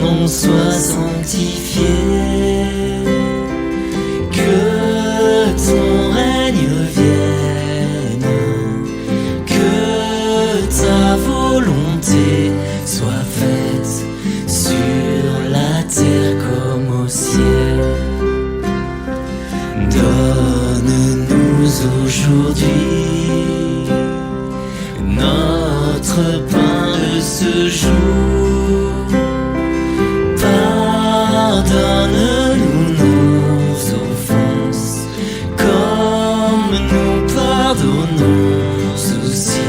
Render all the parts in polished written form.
nom soit sanctifié, que ton règne vienne, que ta volonté soit faite sur la terre comme au ciel. Donne-nous aujourd'hui notre pain de ce jour. Pardonne-nous nos offenses, comme nous pardonnons aussi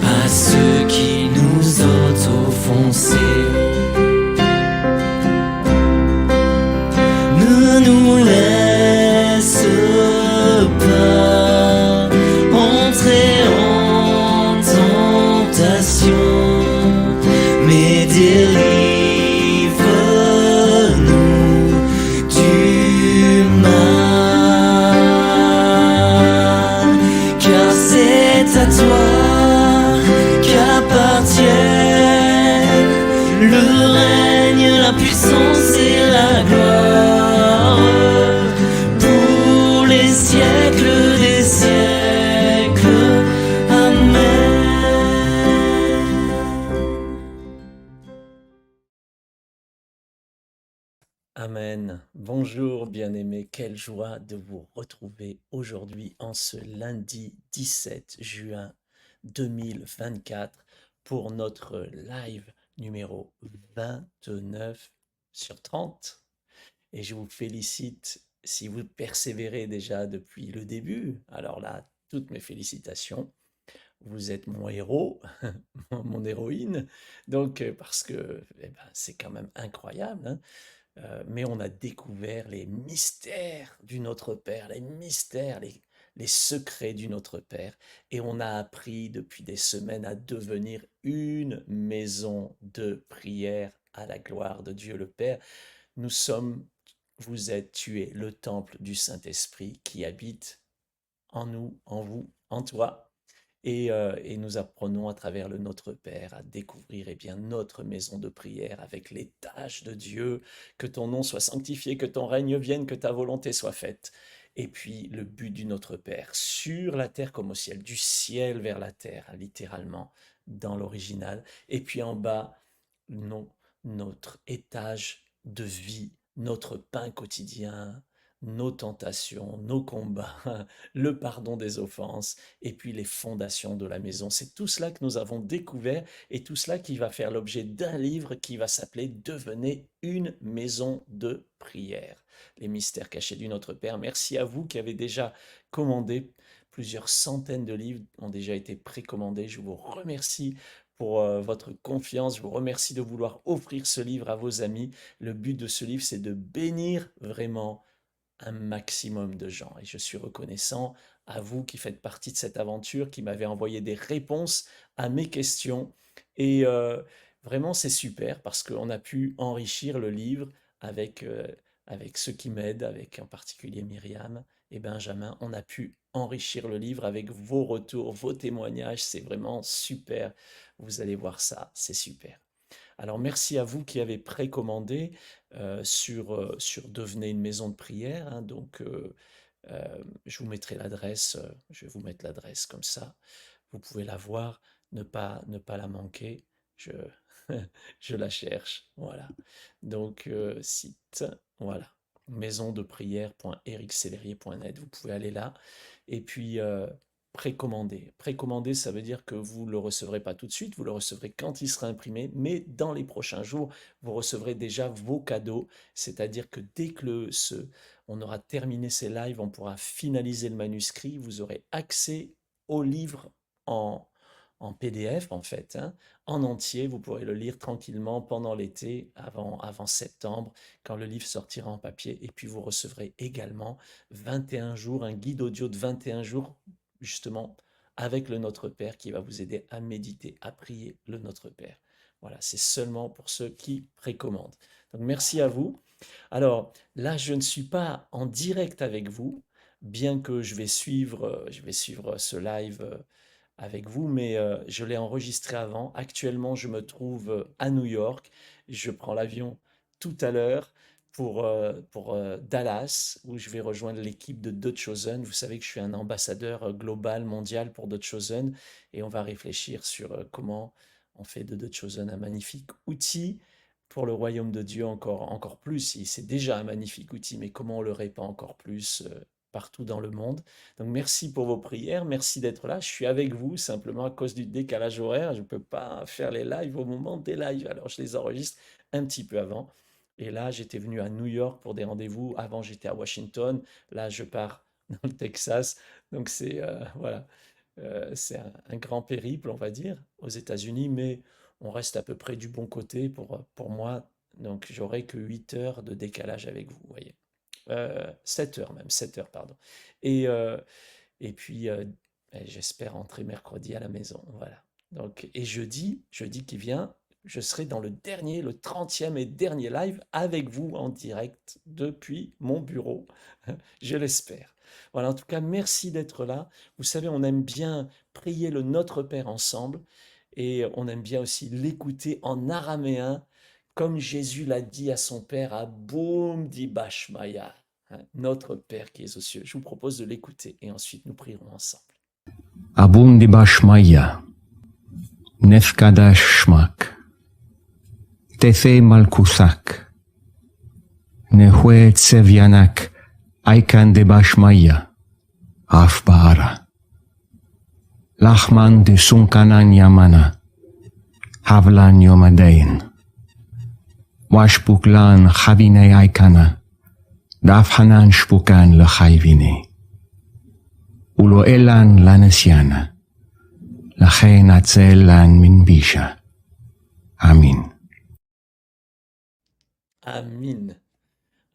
à ceux qui nous ont offensés. Ne nous laisse pas entrer en tentation, mais délivre-nous du mal. Car c'est à toi qu'appartiennent le règne, la puissance et la gloire pour les siècles des siècles. Amen. Amen. Bonjour bien-aimés, quelle joie de vous retrouver aujourd'hui en ce lundi 17 juin 2024 pour notre live numéro 29 sur 30. Et je vous félicite si vous persévérez déjà depuis le début. Alors là, toutes mes félicitations. Vous êtes mon héros, mon héroïne. Donc, parce que c'est quand même incroyable, hein. Mais on a découvert les mystères du Notre Père, les mystères, les secrets du Notre Père. Et on a appris depuis des semaines à devenir une maison de prière à la gloire de Dieu le Père. Nous sommes, vous êtes, tu es le temple du Saint-Esprit qui habite en nous, en vous, en toi. Et nous apprenons à travers le Notre Père à découvrir bien, notre maison de prière avec les tâches de Dieu, que ton nom soit sanctifié, que ton règne vienne, que ta volonté soit faite. Et puis le but du Notre Père, sur la terre comme au ciel, du ciel vers la terre, littéralement, dans l'original. Et puis en bas, notre étage de vie, notre pain quotidien, nos tentations, nos combats, le pardon des offenses, et puis les fondations de la maison. C'est tout cela que nous avons découvert et tout cela qui va faire l'objet d'un livre qui va s'appeler Devenez une maison de prière. Les mystères cachés du Notre Père. Merci à vous qui avez déjà commandé. Plusieurs centaines de livres ont déjà été précommandés. Je vous remercie pour votre confiance. Je vous remercie de vouloir offrir ce livre à vos amis. Le but de ce livre, c'est de bénir vraiment un maximum de gens. Et je suis reconnaissant à vous qui faites partie de cette aventure, qui m'avez envoyé des réponses à mes questions. Et vraiment, c'est super parce qu'on a pu enrichir le livre avec, avec ceux qui m'aident, avec en particulier Myriam et Benjamin. On a pu enrichir le livre avec vos retours, vos témoignages. C'est vraiment super. Vous allez voir ça, c'est super. Alors merci à vous qui avez précommandé sur Devenez une maison de prière, hein. Donc je vous mettrai l'adresse, je vais vous mettre l'adresse comme ça. Vous pouvez la voir, ne pas la manquer. Je, je la cherche, voilà. Donc site, voilà, maisondeprière.ericselerier.net, vous pouvez aller là. Et puis précommander. Précommander, ça veut dire que vous ne le recevrez pas tout de suite, vous le recevrez quand il sera imprimé, mais dans les prochains jours, vous recevrez déjà vos cadeaux, c'est-à-dire que dès que on aura terminé ces lives, on pourra finaliser le manuscrit, vous aurez accès au livre en, en PDF en fait, hein, en entier, vous pourrez le lire tranquillement pendant l'été, avant septembre, quand le livre sortira en papier, et puis vous recevrez également 21 jours, un guide audio de 21 jours justement avec le Notre Père qui va vous aider à méditer, à prier le Notre Père. Voilà, c'est seulement pour ceux qui précommandent. Donc merci à vous. Alors là, je ne suis pas en direct avec vous, bien que je vais suivre ce live avec vous, mais je l'ai enregistré avant. Actuellement, je me trouve à New York. je prends l'avion tout à l'heure pour Dallas, où je vais rejoindre l'équipe de The Chosen. Vous savez que je suis un ambassadeur global, mondial pour The Chosen, et on va réfléchir sur comment on fait de The Chosen un magnifique outil pour le royaume de Dieu encore plus. C'est déjà un magnifique outil, mais comment on le répand encore plus partout dans le monde. Donc merci pour vos prières, merci d'être là. Je suis avec vous simplement à cause du décalage horaire. Je ne peux pas faire les lives au moment des lives, alors je les enregistre un petit peu avant. Et là, j'étais venu à New York pour des rendez-vous. Avant, j'étais à Washington. Là, je pars dans le Texas. Donc c'est voilà, c'est un grand périple, on va dire, aux États-Unis, mais on reste à peu près du bon côté pour moi. Donc j'aurai que 8 heures de décalage avec vous, vous voyez. 7 heures même, 7 heures, pardon. Et, euh, et puis, j'espère rentrer mercredi à la maison, voilà. Donc, et jeudi qui vient, je serai dans le dernier, le 30e et dernier live avec vous en direct depuis mon bureau, je l'espère. Voilà, en tout cas, merci d'être là. Vous savez, on aime bien prier le Notre Père ensemble et on aime bien aussi l'écouter en araméen, comme Jésus l'a dit à son Père, à Boum di Bashmaya, hein, Notre Père qui est aux cieux. Je vous propose de l'écouter et ensuite nous prierons ensemble. Abum di Bashmaya, Nefkadash Shmak, Tefe Malkusak, Nehue Tsevianak, Aikan de Bashmaya, Afbara, Lachman de Sunkanan Yamana, Havlan Yomadein, Washpuklan Chavine Aikana, Dafhanan Shpukan Lechayvine, Ulo Elan Lanesiana, לכן עצל לן מן בישה. אמין. Amin.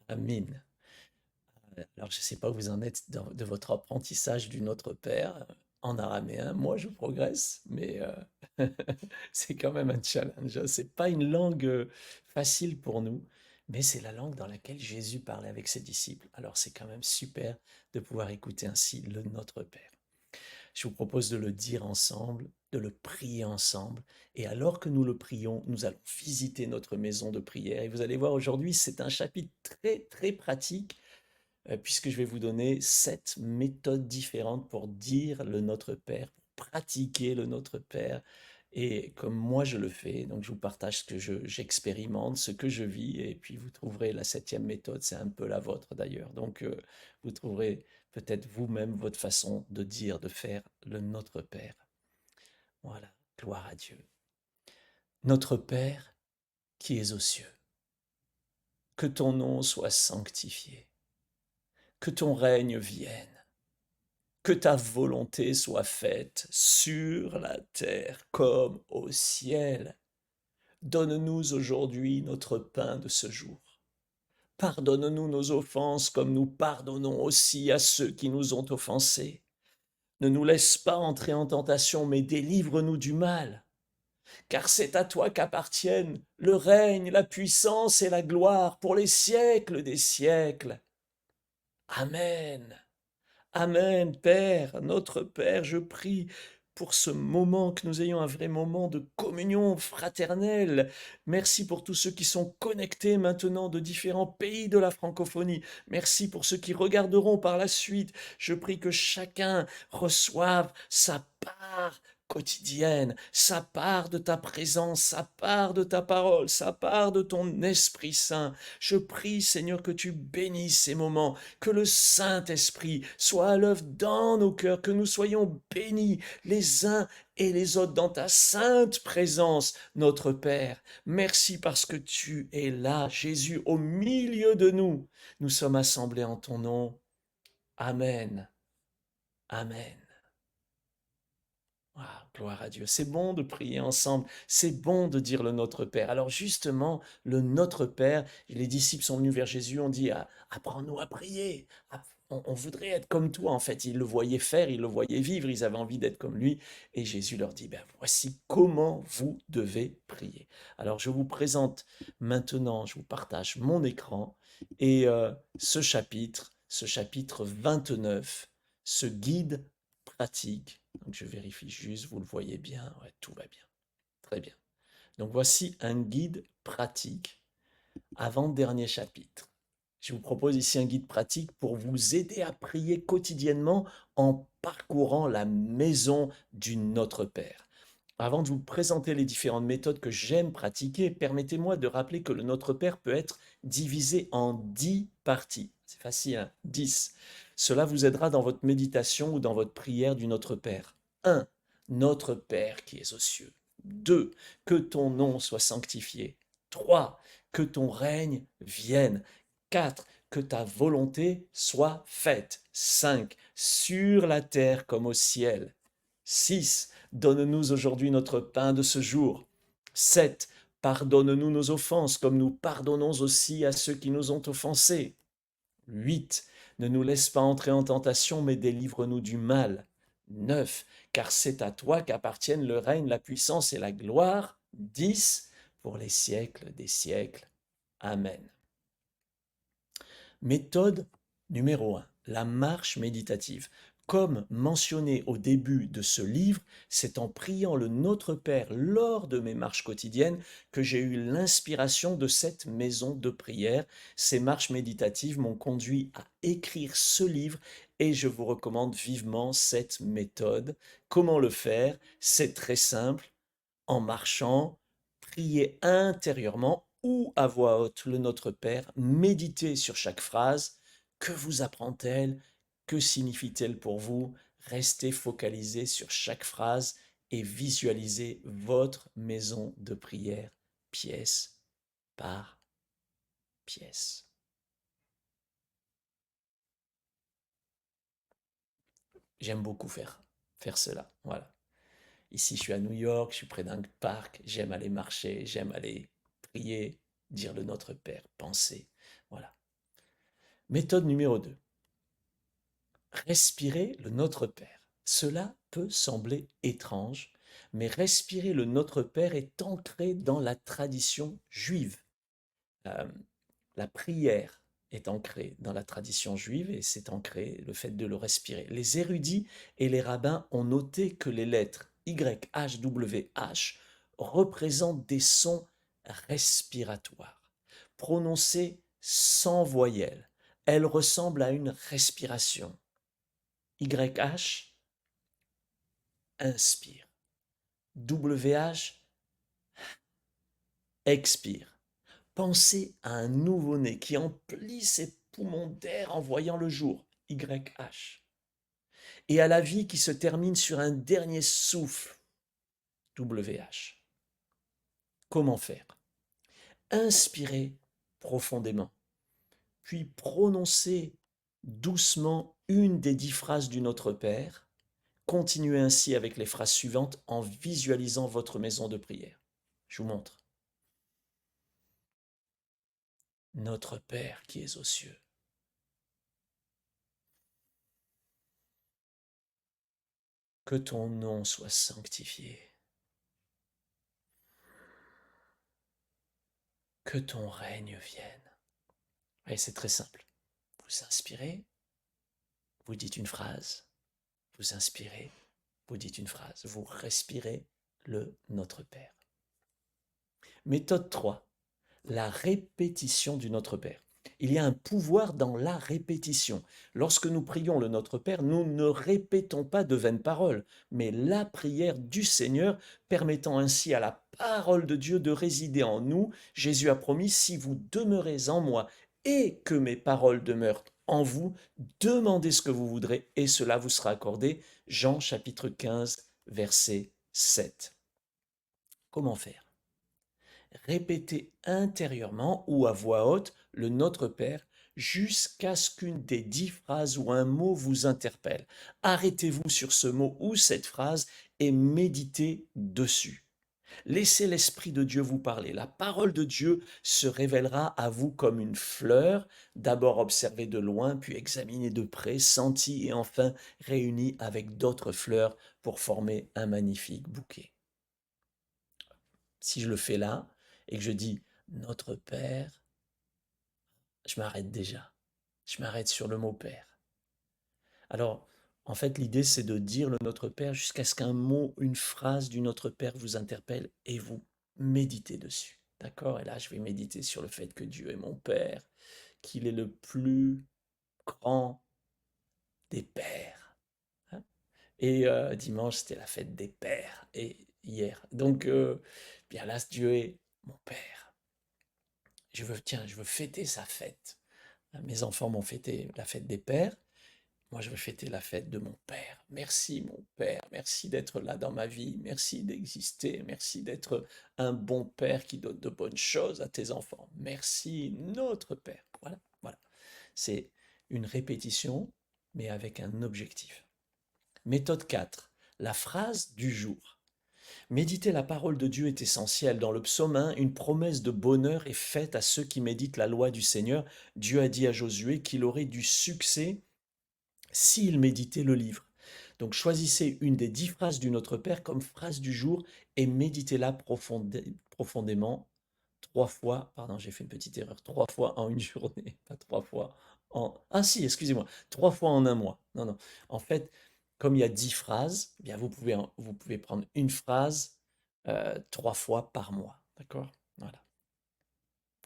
Amin. Alors, je ne sais pas où vous en êtes de votre apprentissage du Notre Père en araméen. Moi, je progresse, mais c'est quand même un challenge. C'est pas une langue facile pour nous, mais c'est la langue dans laquelle Jésus parlait avec ses disciples. Alors, c'est quand même super de pouvoir écouter ainsi le Notre Père. Je vous propose de le dire ensemble, de le prier ensemble. Et alors que nous le prions, nous allons visiter notre maison de prière. Et vous allez voir aujourd'hui, c'est un chapitre très, très pratique, puisque je vais vous donner 7 méthodes différentes pour dire le Notre Père, pour pratiquer le Notre Père. Et comme moi je le fais, donc je vous partage ce que j'expérimente, ce que je vis, et puis vous trouverez la 7e méthode, c'est un peu la vôtre d'ailleurs. Donc vous trouverez peut-être vous-même votre façon de dire, de faire le Notre Père. Voilà, gloire à Dieu. Notre Père qui es aux cieux, que ton nom soit sanctifié, que ton règne vienne, que ta volonté soit faite sur la terre comme au ciel. Donne-nous aujourd'hui notre pain de ce jour. Pardonne-nous nos offenses comme nous pardonnons aussi à ceux qui nous ont offensés. Ne nous laisse pas entrer en tentation, mais délivre-nous du mal. Car c'est à toi qu'appartiennent le règne, la puissance et la gloire pour les siècles des siècles. Amen. Amen, Père, notre Père, je prie pour ce moment, que nous ayons un vrai moment de communion fraternelle. Merci pour tous ceux qui sont connectés maintenant de différents pays de la francophonie. Merci pour ceux qui regarderont par la suite. Je prie que chacun reçoive sa part quotidienne, sa part de ta présence, sa part de ta parole, sa part de ton Esprit Saint. Je prie, Seigneur, que tu bénisses ces moments, que le Saint-Esprit soit à l'œuvre dans nos cœurs, que nous soyons bénis les uns et les autres dans ta sainte présence, notre Père. Merci parce que tu es là, Jésus, au milieu de nous. Nous sommes assemblés en ton nom. Amen. Amen. Ah, gloire à Dieu. C'est bon de prier ensemble. C'est bon de dire le Notre Père. Alors justement, le Notre Père, les disciples sont venus vers Jésus, ont dit, apprends-nous à prier. On voudrait être comme toi, en fait. Ils le voyaient faire, ils le voyaient vivre, ils avaient envie d'être comme lui. Et Jésus leur dit, ben, voici comment vous devez prier. Alors je vous présente maintenant, je vous partage mon écran et ce chapitre 29, ce guide pratique. Donc je vérifie juste, vous le voyez bien, ouais, tout va bien. Très bien. Donc voici un guide pratique, avant-dernier chapitre. Je vous propose ici un guide pratique pour vous aider à prier quotidiennement en parcourant la maison du Notre Père. Avant de vous présenter les différentes méthodes que j'aime pratiquer, permettez-moi de rappeler que le Notre Père peut être divisé en 10 parties. C'est facile, hein? 10. Cela vous aidera dans votre méditation ou dans votre prière du Notre Père. 1. Notre Père qui es aux cieux. 2. Que ton nom soit sanctifié. 3. Que ton règne vienne. 4. Que ta volonté soit faite. 5. Sur la terre comme au ciel. 6. Donne-nous aujourd'hui notre pain de ce jour. 7. Pardonne-nous nos offenses comme nous pardonnons aussi à ceux qui nous ont offensés. 8. Ne nous laisse pas entrer en tentation, mais délivre-nous du mal. 9. Car c'est à toi qu'appartiennent le règne, la puissance et la gloire. 10. Pour les siècles des siècles. Amen. Méthode numéro 1. La marche méditative. Comme mentionné au début de ce livre, c'est en priant le Notre Père lors de mes marches quotidiennes que j'ai eu l'inspiration de cette maison de prière. Ces marches méditatives m'ont conduit à écrire ce livre et je vous recommande vivement cette méthode. Comment le faire? C'est très simple. En marchant, priez intérieurement ou à voix haute le Notre Père, méditez sur chaque phrase. Que vous apprend-elle? Que signifie-t-elle pour vous? Restez focalisé sur chaque phrase et visualisez votre maison de prière pièce par pièce. J'aime beaucoup faire cela. Voilà. Ici, je suis à New York, je suis près d'un parc, j'aime aller marcher, j'aime aller prier, dire le Notre Père, penser. Voilà. Méthode numéro 2. Respirer le Notre Père. Cela peut sembler étrange, mais respirer le Notre Père est ancré dans la tradition juive. La prière est ancrée dans la tradition juive et c'est ancré le fait de le respirer. Les érudits et les rabbins ont noté que les lettres YHWH représentent des sons respiratoires, prononcés sans voyelle. Elles ressemblent à une respiration. YH, inspire. WH, expire. Pensez à un nouveau-né qui emplit ses poumons d'air en voyant le jour, YH, et à la vie qui se termine sur un dernier souffle, WH. Comment faire? Inspirez profondément, puis prononcez doucement une des 10 phrases du Notre Père. Continuez ainsi avec les phrases suivantes en visualisant votre maison de prière. Je vous montre. Notre Père qui es aux cieux. Que ton nom soit sanctifié. Que ton règne vienne. Et c'est très simple. Vous inspirez, vous dites une phrase. Vous inspirez, vous dites une phrase. Vous respirez le Notre Père. Méthode 3. La répétition du Notre Père. Il y a un pouvoir dans la répétition. Lorsque nous prions le Notre Père, nous ne répétons pas de vaines paroles, mais la prière du Seigneur, permettant ainsi à la parole de Dieu de résider en nous. Jésus a promis, si vous demeurez en moi et que mes paroles demeurent en vous, demandez ce que vous voudrez et cela vous sera accordé. Jean chapitre 15, verset 7. Comment faire? Répétez intérieurement ou à voix haute le Notre Père jusqu'à ce qu'une des 10 phrases ou un mot vous interpelle. Arrêtez-vous sur ce mot ou cette phrase et méditez dessus. Laissez l'Esprit de Dieu vous parler. La parole de Dieu se révélera à vous comme une fleur, d'abord observée de loin, puis examinée de près, sentie et enfin réunie avec d'autres fleurs pour former un magnifique bouquet. Si je le fais là, et que je dis « Notre Père », je m'arrête déjà. Je m'arrête sur le mot « Père ». Alors, en fait, l'idée, c'est de dire le Notre Père jusqu'à ce qu'un mot, une phrase du Notre Père vous interpelle et vous méditer dessus. D'accord? Et là, je vais méditer sur le fait que Dieu est mon Père, qu'il est le plus grand des pères. Hein. Et dimanche, c'était la fête des pères. Et hier. Donc, bien là, Dieu est mon Père. Je veux fêter sa fête. Mes enfants m'ont fêté la fête des pères. Moi, je veux fêter la fête de mon Père. Merci, mon Père. Merci d'être là dans ma vie. Merci d'exister. Merci d'être un bon Père qui donne de bonnes choses à tes enfants. Merci, notre Père. Voilà, voilà. C'est une répétition, mais avec un objectif. Méthode 4. La phrase du jour. Méditer la parole de Dieu est essentiel. Dans le psaume 1, une promesse de bonheur est faite à ceux qui méditent la loi du Seigneur. Dieu a dit à Josué qu'il aurait du succès s'il méditait le livre. Donc choisissez une des 10 phrases du Notre Père comme phrase du jour et méditez-la profondément 3 fois. Pardon, j'ai fait une petite erreur. 3 fois en une journée, pas 3 fois en... Ah si, excusez-moi. 3 fois en un mois. Non, non. En fait, comme il y a 10 phrases, eh bien vous pouvez prendre une phrase 3 fois par mois. D'accord? Voilà.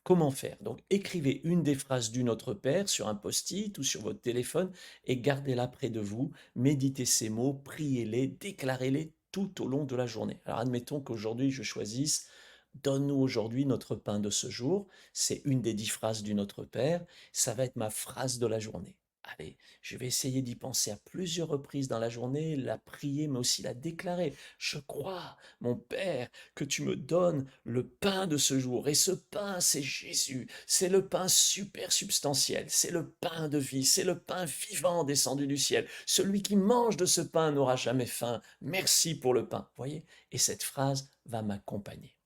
Comment faire? Donc, écrivez une des phrases du Notre Père sur un post-it ou sur votre téléphone et gardez-la près de vous. Méditez ces mots, priez-les, déclarez-les tout au long de la journée. Alors, admettons qu'aujourd'hui, je choisisse Donne-nous aujourd'hui notre pain de ce jour. C'est une des 10 phrases du Notre Père. Ça va être ma phrase de la journée. Allez, je vais essayer d'y penser à plusieurs reprises dans la journée, la prier, mais aussi la déclarer. Je crois, mon Père, que tu me donnes le pain de ce jour. Et ce pain, c'est Jésus. C'est le pain super substantiel. C'est le pain de vie. C'est le pain vivant descendu du ciel. Celui qui mange de ce pain n'aura jamais faim. Merci pour le pain. Voyez? Et cette phrase va m'accompagner.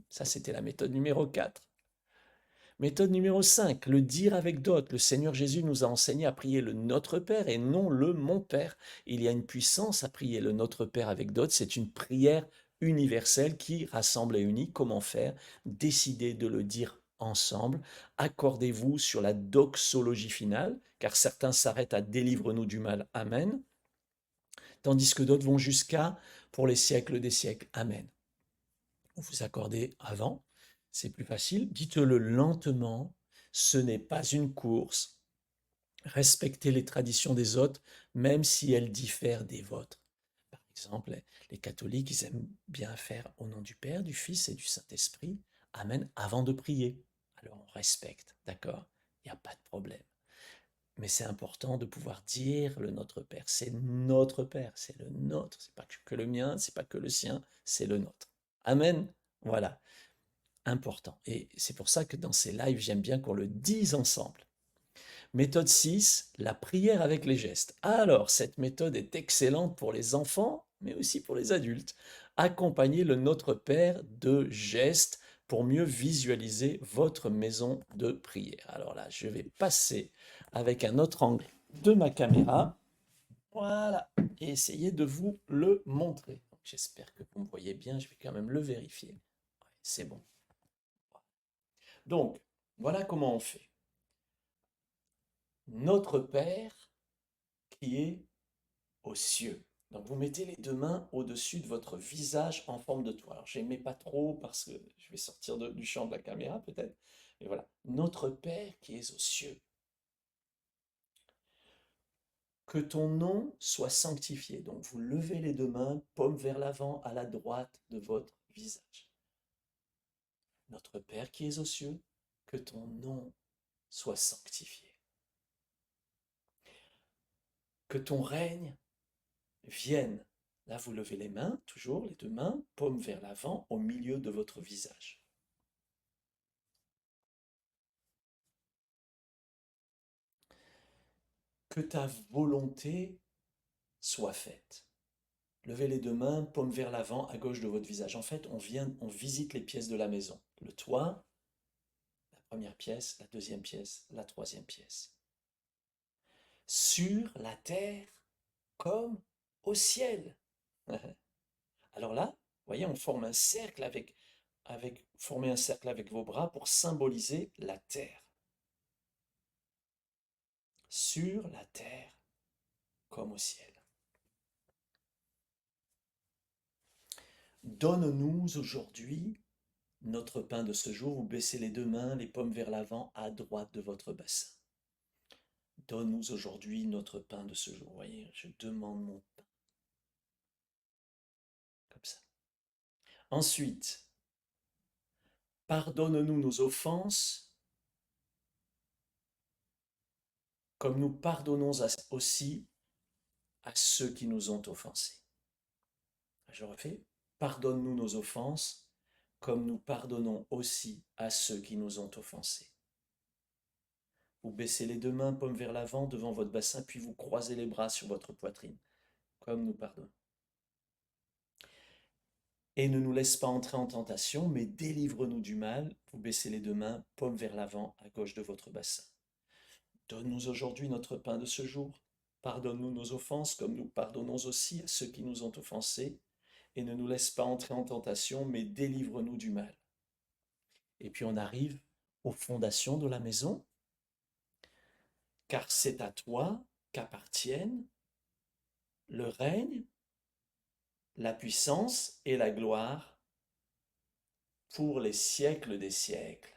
Ça, c'était la méthode numéro 4. Méthode numéro 5, le dire avec d'autres. Le Seigneur Jésus nous a enseigné à prier le Notre Père et non le Mon Père. Il y a une puissance à prier le Notre Père avec d'autres. C'est une prière universelle qui rassemble et unit. Comment faire? Décidez de le dire ensemble. Accordez-vous sur la doxologie finale, car certains s'arrêtent à délivre-nous du mal. Amen. Tandis que d'autres vont jusqu'à pour les siècles des siècles. Amen. Vous vous accordez avant, c'est plus facile. Dites-le lentement, ce n'est pas une course. Respectez les traditions des autres, même si elles diffèrent des vôtres. Par exemple, les catholiques, ils aiment bien faire au nom du Père, du Fils et du Saint-Esprit. Amen, avant de prier. Alors on respecte, d'accord? Il n'y a pas de problème. Mais c'est important de pouvoir dire le Notre Père. C'est notre Père, c'est le nôtre. C'est pas que le mien, c'est pas que le sien, c'est le nôtre. Amen. Voilà, important. Et c'est pour ça que dans ces lives, j'aime bien qu'on le dise ensemble. Méthode 6, la prière avec les gestes. Alors, cette méthode est excellente pour les enfants, mais aussi pour les adultes. Accompagnez le Notre Père de gestes pour mieux visualiser votre maison de prière. Alors là, je vais passer avec un autre angle de ma caméra. Voilà, et essayer de vous le montrer. J'espère que vous me voyez bien, je vais quand même le vérifier. C'est bon. Donc, voilà comment on fait. Notre Père qui est aux cieux. Donc, vous mettez les 2 mains au-dessus de votre visage en forme de toit. Alors, je n'aimais pas trop parce que je vais sortir du champ de la caméra peut-être. Mais voilà, notre Père qui est aux cieux. Que ton nom soit sanctifié. Donc, vous levez les 2 mains, paume vers l'avant, à la droite de votre visage. Notre Père qui es aux cieux, que ton nom soit sanctifié. Que ton règne vienne. Là, vous levez les mains, toujours les 2 mains, paume vers l'avant, au milieu de votre visage. Que ta volonté soit faite. Levez les 2 mains, paume vers l'avant, à gauche de votre visage. En fait, on visite les pièces de la maison. Le toit, la première pièce, la deuxième pièce, la troisième pièce. Sur la terre comme au ciel. Alors là, vous voyez, on forme un cercle formez un cercle avec vos bras pour symboliser la terre. Sur la terre comme au ciel. Donne-nous aujourd'hui notre pain de ce jour, vous baissez les deux mains, les paumes vers l'avant, à droite de votre bassin. Donne-nous aujourd'hui notre pain de ce jour. Vous voyez, je demande mon pain. Comme ça. Ensuite, pardonne-nous nos offenses, comme nous pardonnons aussi à ceux qui nous ont offensés. Je refais. Pardonne-nous nos offenses, comme nous pardonnons aussi à ceux qui nous ont offensés. Vous baissez les deux mains, paume vers l'avant, devant votre bassin, puis vous croisez les bras sur votre poitrine, comme nous pardonnons. Et ne nous laisse pas entrer en tentation, mais délivre-nous du mal. Vous baissez les deux mains, paume vers l'avant, à gauche de votre bassin. Donne-nous aujourd'hui notre pain de ce jour. Pardonne-nous nos offenses, comme nous pardonnons aussi à ceux qui nous ont offensés. Et ne nous laisse pas entrer en tentation, mais délivre-nous du mal. Et puis on arrive aux fondations de la maison. Car c'est à toi qu'appartiennent le règne, la puissance et la gloire pour les siècles des siècles.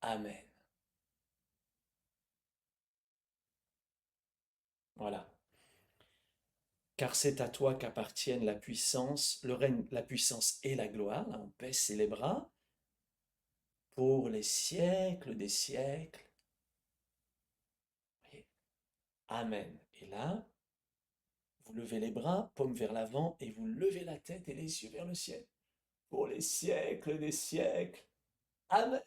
Amen. Voilà. Car c'est à toi qu'appartiennent la puissance, le règne, la puissance et la gloire. Là, on baisse les bras. Pour les siècles des siècles. Et amen. Et là, vous levez les bras, paume vers l'avant, et vous levez la tête et les yeux vers le ciel. Pour les siècles des siècles. Amen.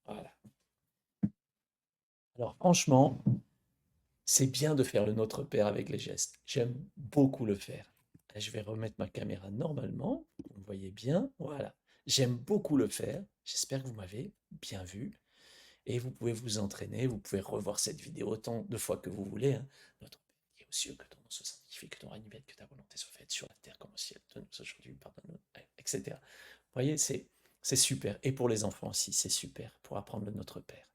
Voilà. Alors franchement, c'est bien de faire le Notre Père avec les gestes. J'aime beaucoup le faire. Je vais remettre ma caméra normalement. Vous me voyez bien. Voilà. J'aime beaucoup le faire. J'espère que vous m'avez bien vu. Et vous pouvez vous entraîner. Vous pouvez revoir cette vidéo autant de fois que vous voulez. Hein. Notre Père qui est aux cieux, que ton nom soit sanctifié, que ton règne vienne, que ta volonté soit faite sur la terre comme au ciel. Donne-nous aujourd'hui, pardonne-nous, etc. Vous voyez, c'est super. Et pour les enfants aussi, c'est super pour apprendre le Notre Père.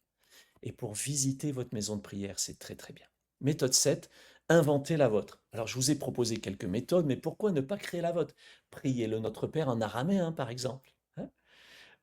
Et pour visiter votre maison de prière, c'est très très bien. Méthode 7, inventez la vôtre. Alors je vous ai proposé quelques méthodes, mais pourquoi ne pas créer la vôtre? Priez le Notre Père en araméen, par exemple, hein,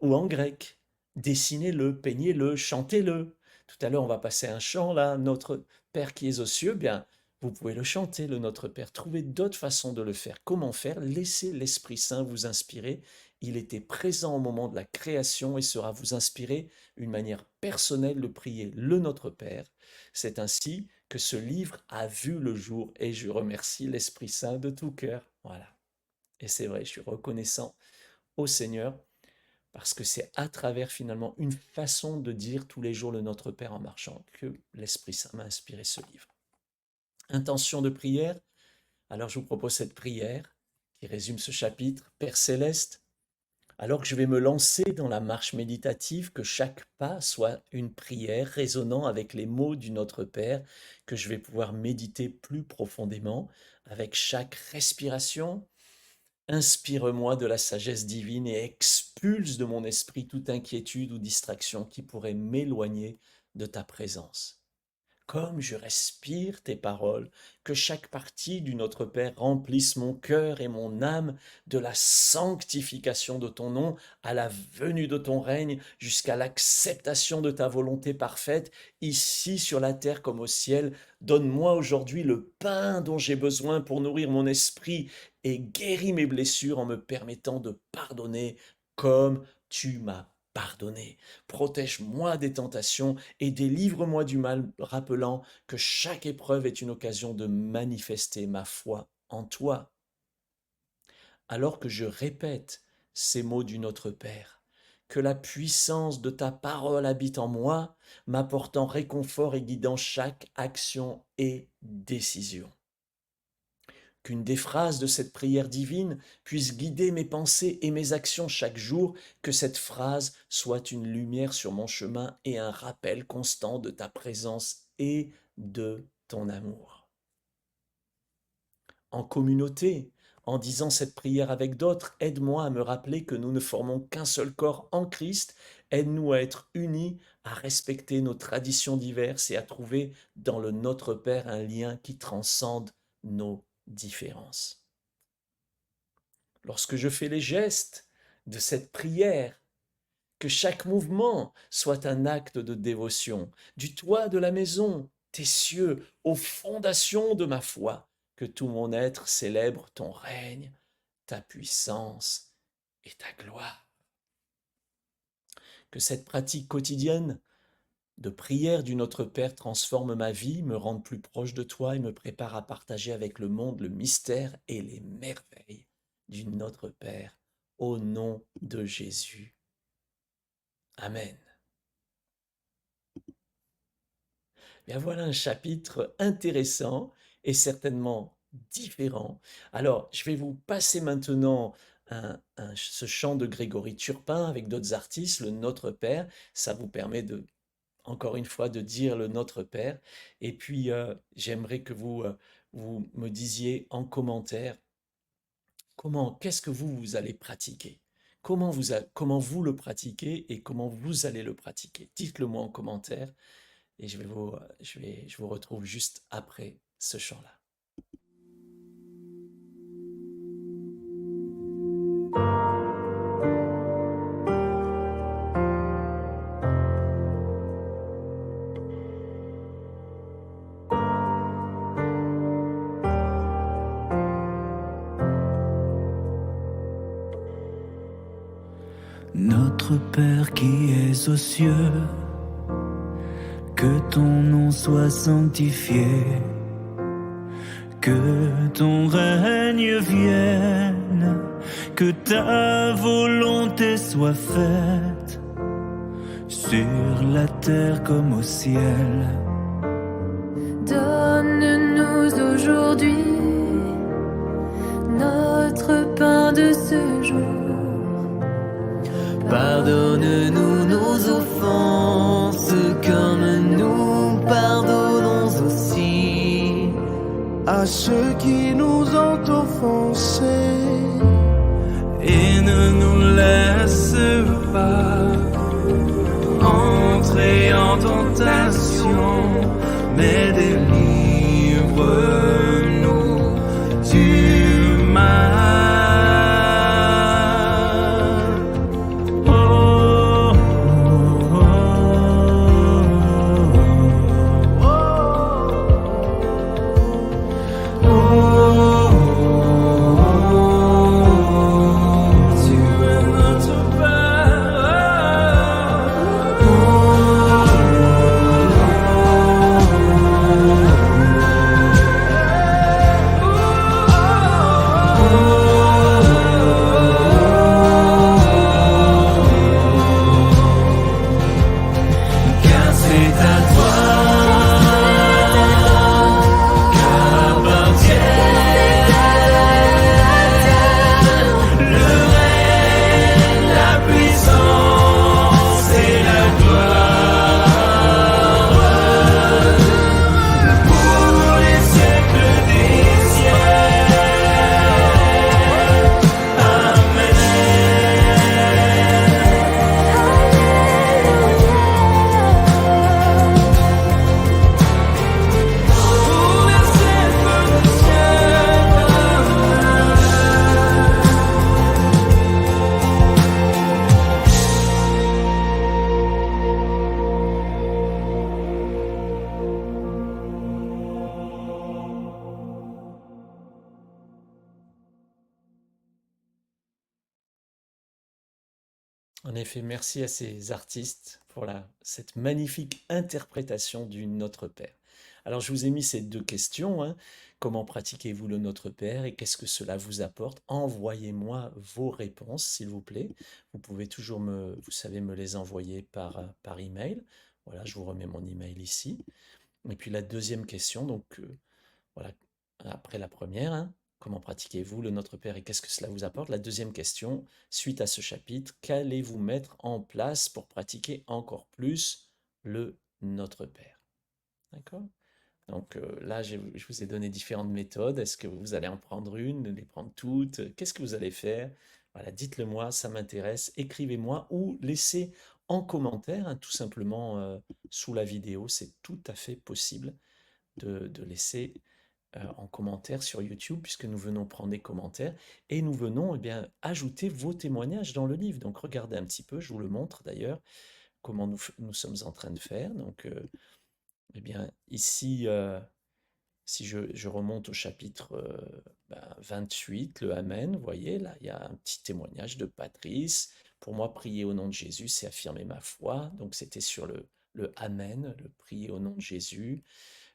ou en grec. Dessinez-le, peignez-le, chantez-le. Tout à l'heure, on va passer un chant, là, Notre Père qui es aux cieux, bien, vous pouvez le chanter, le Notre Père. Trouvez d'autres façons de le faire. Comment faire? Laissez l'Esprit Saint vous inspirer. Il était présent au moment de la création et sera vous inspirer une manière personnelle de prier le Notre Père. C'est ainsi que ce livre a vu le jour et je remercie l'Esprit Saint de tout cœur. Voilà. Et c'est vrai, je suis reconnaissant au Seigneur parce que c'est à travers finalement une façon de dire tous les jours le Notre Père en marchant que l'Esprit Saint m'a inspiré ce livre. Intention de prière. Alors je vous propose cette prière qui résume ce chapitre. Père Céleste, alors que je vais me lancer dans la marche méditative, que chaque pas soit une prière résonnant avec les mots du Notre Père, que je vais pouvoir méditer plus profondément avec chaque respiration. Inspire-moi de la sagesse divine et expulse de mon esprit toute inquiétude ou distraction qui pourrait m'éloigner de ta présence. Comme je respire tes paroles, que chaque partie du Notre Père remplisse mon cœur et mon âme de la sanctification de ton nom à la venue de ton règne jusqu'à l'acceptation de ta volonté parfaite, ici sur la terre comme au ciel. Donne-moi aujourd'hui le pain dont j'ai besoin pour nourrir mon esprit et guéris mes blessures en me permettant de pardonner comme tu m'as pardonné. Protège-moi des tentations et délivre-moi du mal, rappelant que chaque épreuve est une occasion de manifester ma foi en toi. Alors que je répète ces mots du Notre Père, que la puissance de ta parole habite en moi, m'apportant réconfort et guidant chaque action et décision. Qu'une des phrases de cette prière divine puisse guider mes pensées et mes actions chaque jour, que cette phrase soit une lumière sur mon chemin et un rappel constant de ta présence et de ton amour. En communauté, en disant cette prière avec d'autres, aide-moi à me rappeler que nous ne formons qu'un seul corps en Christ, aide-nous à être unis, à respecter nos traditions diverses et à trouver dans le Notre Père un lien qui transcende nos différences. Lorsque je fais les gestes, de cette prière, que chaque mouvement soit un acte de dévotion, du toit de la maison, tes cieux, aux fondations de ma foi, que tout mon être célèbre ton règne, ta puissance et ta gloire. Que cette pratique quotidienne de prière du Notre Père transforme ma vie, me rende plus proche de toi et me prépare à partager avec le monde le mystère et les merveilles du Notre Père. Au nom de Jésus. Amen. Bien voilà un chapitre intéressant et certainement différent. Alors, je vais vous passer maintenant ce chant de Grégory Turpin avec d'autres artistes, le Notre Père. Ça vous permet de, encore une fois, de dire le Notre Père. Et puis, j'aimerais que vous me disiez en commentaire qu'est-ce que vous allez pratiquer. Comment vous le pratiquez et comment vous allez le pratiquer. Dites-le moi en commentaire. Et je vous retrouve juste après ce chant-là. Notre Père qui es aux cieux, que ton nom soit sanctifié, que ton règne vienne, que ta volonté soit faite, sur la terre comme au ciel. Donne-nous aujourd'hui notre pain de ce jour. Pardonne-nous nos offenses comme nous pardonnons aussi à ceux qui nous ont offensés. Et ne nous laisse pas entrer en tentation, mais délivre-nous du mal. En effet, merci à ces artistes pour cette magnifique interprétation du Notre Père. Alors, je vous ai mis ces deux questions, hein. Comment pratiquez-vous le Notre Père et qu'est-ce que cela vous apporte? Envoyez-moi vos réponses, s'il vous plaît. Vous pouvez toujours vous savez, me les envoyer par email. Voilà, je vous remets mon email ici. Et puis la deuxième question, donc voilà, après la première, hein, comment pratiquez-vous le Notre Père et qu'est-ce que cela vous apporte? La deuxième question, suite à ce chapitre, qu'allez-vous mettre en place pour pratiquer encore plus le Notre Père? D'accord? Donc là, je vous ai donné différentes méthodes. Est-ce que vous allez en prendre une, les prendre toutes? Qu'est-ce que vous allez faire? Voilà, dites-le moi, ça m'intéresse. Écrivez-moi ou laissez en commentaire, hein, tout simplement sous la vidéo. C'est tout à fait possible de laisser en commentaire sur YouTube, puisque nous venons prendre des commentaires et nous venons ajouter vos témoignages dans le livre. Donc regardez un petit peu, je vous le montre d'ailleurs, comment nous sommes en train de faire. Donc ici, si je remonte au chapitre 28, le Amen, vous voyez, là, il y a un petit témoignage de Patrice. Pour moi, prier au nom de Jésus, c'est affirmer ma foi. Donc, c'était sur le Amen, le prier au nom de Jésus.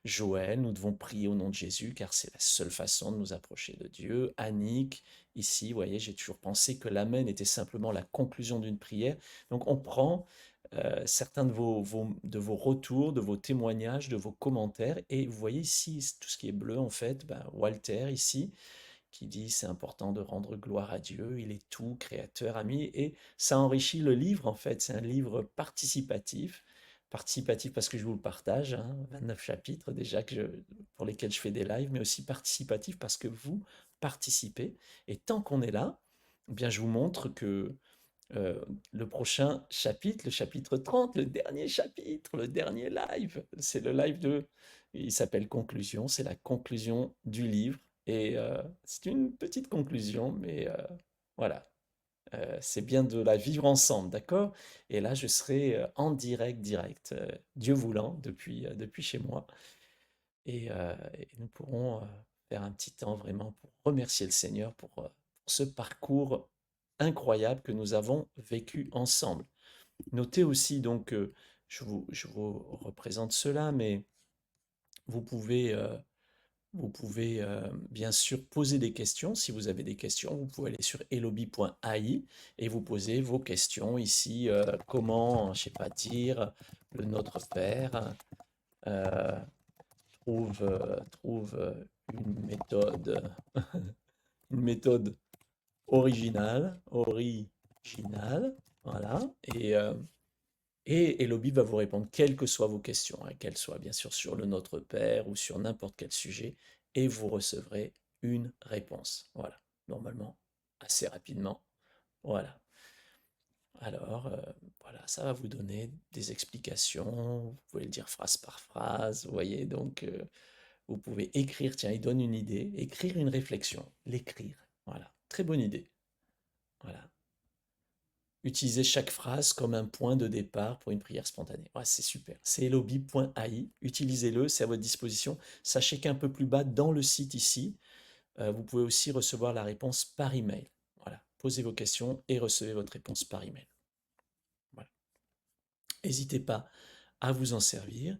Joël, nous devons prier au nom de Jésus, car c'est la seule façon de nous approcher de Dieu. Annick, ici, vous voyez, j'ai toujours pensé que l'Amen était simplement la conclusion d'une prière. Donc, on prend certains de vos retours, de vos témoignages, de vos commentaires. Et vous voyez ici, tout ce qui est bleu, en fait, Walter, ici, qui dit c'est important de rendre gloire à Dieu, il est tout, créateur, ami. Et ça enrichit le livre, en fait. C'est un livre participatif. Participatif parce que je vous le partage, 29 chapitres déjà pour lesquels je fais des lives, mais aussi participatif parce que vous participez. Et tant qu'on est là, eh bien, je vous montre que le prochain chapitre, le chapitre 30, le dernier chapitre, le dernier live, c'est le live il s'appelle Conclusion, c'est la conclusion du livre. Et c'est une petite conclusion, mais voilà, c'est bien de la vivre ensemble, d'accord? Et là, je serai en direct, Dieu voulant, depuis chez moi. Et nous pourrons faire un petit temps vraiment pour remercier le Seigneur pour ce parcours incroyable que nous avons vécu ensemble. Notez aussi donc, je vous représente cela, mais vous pouvez, bien sûr poser des questions. Si vous avez des questions, vous pouvez aller sur elobi.ai et vous posez vos questions ici. Comment, je sais pas dire, le Notre Père trouve une méthode, une méthode originale, voilà. Et Elobi va vous répondre, quelles que soient vos questions, qu'elles soient bien sûr sur le Notre Père ou sur n'importe quel sujet, et vous recevrez une réponse. Voilà, normalement, assez rapidement. Voilà. Alors, voilà, ça va vous donner des explications, vous pouvez le dire phrase par phrase, vous voyez, donc vous pouvez écrire, tiens, il donne une idée, écrire une réflexion, l'écrire, voilà, très bonne idée. Voilà. Utilisez chaque phrase comme un point de départ pour une prière spontanée. Ouais, c'est super. C'est elobi.ai. Utilisez-le, c'est à votre disposition. Sachez qu'un peu plus bas, dans le site ici, vous pouvez aussi recevoir la réponse par email. Voilà. Posez vos questions et recevez votre réponse par email. Voilà. N'hésitez pas à vous en servir.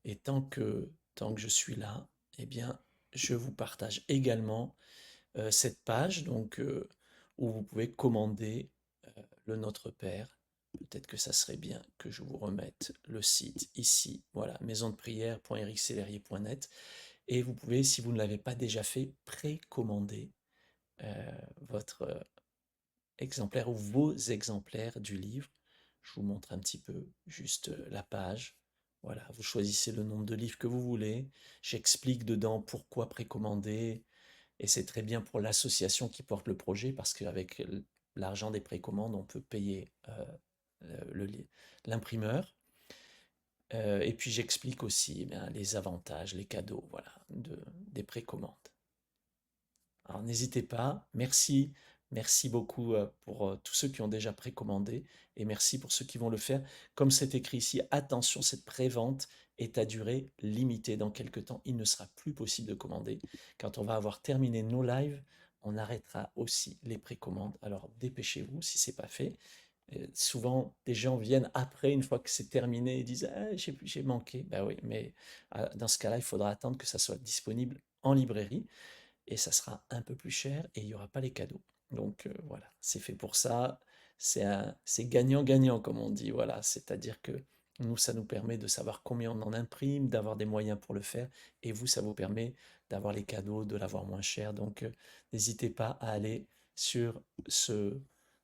Et tant que je suis là, eh bien, je vous partage également cette page donc, où vous pouvez commander le Notre Père. Peut-être que ça serait bien que je vous remette le site ici, voilà, maisondeprière.ericselerier.net. Et vous pouvez, si vous ne l'avez pas déjà fait, précommander votre exemplaire ou vos exemplaires du livre. Je vous montre un petit peu juste la page. Voilà, vous choisissez le nombre de livres que vous voulez. J'explique dedans pourquoi précommander. Et c'est très bien pour l'association qui porte le projet parce qu'avec l'argent des précommandes, on peut payer l'imprimeur. Et puis j'explique aussi les avantages, les cadeaux, voilà, des précommandes. Alors n'hésitez pas, merci beaucoup pour tous ceux qui ont déjà précommandé et merci pour ceux qui vont le faire. Comme c'est écrit ici, attention, cette prévente est à durée limitée. Dans quelques temps, il ne sera plus possible de commander. Quand on va avoir terminé nos lives, on arrêtera aussi les précommandes. Alors dépêchez-vous si ce n'est pas fait. Souvent, des gens viennent après, une fois que c'est terminé, et disent ah, j'ai manqué. Ben oui, mais dans ce cas-là, il faudra attendre que ça soit disponible en librairie et ça sera un peu plus cher et il n'y aura pas les cadeaux. Donc voilà, c'est fait pour ça. C'est gagnant-gagnant, comme on dit. Voilà, c'est-à-dire que nous, ça nous permet de savoir combien on en imprime, d'avoir des moyens pour le faire, et vous, ça vous permet d'avoir les cadeaux, de l'avoir moins cher. Donc n'hésitez pas à aller sur ce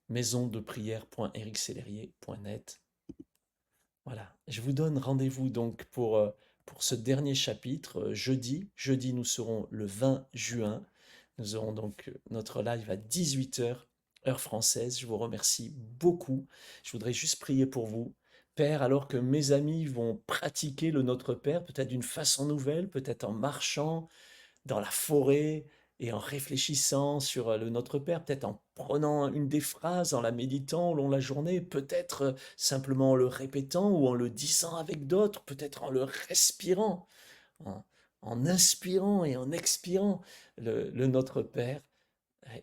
maisondeprière.ericselerier.net. Voilà, je vous donne rendez-vous donc pour ce dernier chapitre jeudi. Jeudi, nous serons le 20 juin. Nous aurons donc notre live à 18h, heure française. Je vous remercie beaucoup. Je voudrais juste prier pour vous. Père, alors que mes amis vont pratiquer le Notre Père, peut-être d'une façon nouvelle, peut-être en marchant dans la forêt et en réfléchissant sur le Notre Père, peut-être en prenant une des phrases, en la méditant au long de la journée, peut-être simplement en le répétant ou en le disant avec d'autres, peut-être en le respirant, en, en inspirant et en expirant le Notre Père.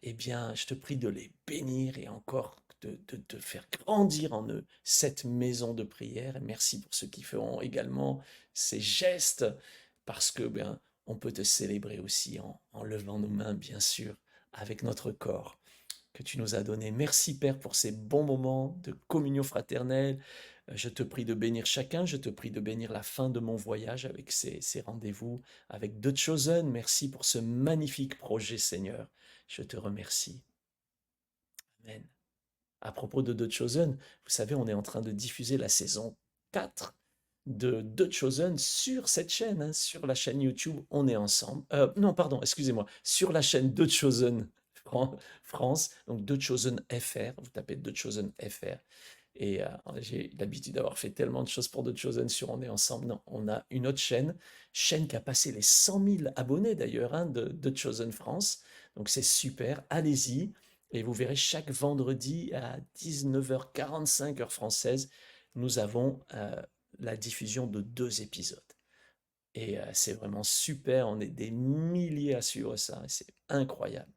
Eh bien, je te prie de les bénir et encore de faire grandir en eux cette maison de prière. Et merci pour ceux qui feront également ces gestes, parce que bien, on peut te célébrer aussi en levant nos mains, bien sûr, avec notre corps que tu nous as donné. Merci Père pour ces bons moments de communion fraternelle. Je te prie de bénir chacun, je te prie de bénir la fin de mon voyage avec ces rendez-vous avec The Chosen. Merci pour ce magnifique projet, Seigneur. Je te remercie. Amen. À propos de The Chosen, vous savez, on est en train de diffuser la saison 4 de The Chosen sur cette chaîne, hein, sur la chaîne YouTube On est ensemble. Non, pardon, excusez-moi, sur la chaîne The Chosen France, donc The Chosen FR, vous tapez The Chosen FR. Et j'ai l'habitude d'avoir fait tellement de choses pour The Chosen sur On est ensemble. Non, on a une autre chaîne qui a passé les 100 000 abonnés d'ailleurs, hein, de The Chosen France. Donc c'est super, allez-y. Et vous verrez, chaque vendredi à 19h45 heure française, nous avons la diffusion de 2 épisodes. Et c'est vraiment super, on est des milliers à suivre ça, c'est incroyable.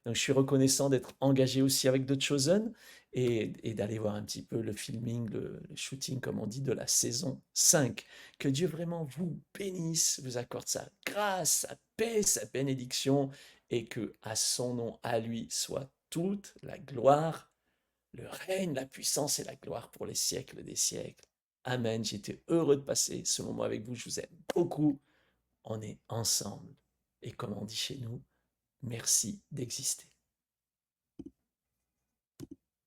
Donc je suis reconnaissant d'être engagé aussi avec The Chosen et d'aller voir un petit peu le filming, le shooting, comme on dit, de la saison 5. Que Dieu vraiment vous bénisse, vous accorde sa grâce, sa paix, sa bénédiction, et que à son nom, à lui, soit toute la gloire, le règne, la puissance et la gloire pour les siècles des siècles. Amen. J'étais heureux de passer ce moment avec vous. Je vous aime beaucoup. On est ensemble. Et comme on dit chez nous, merci d'exister.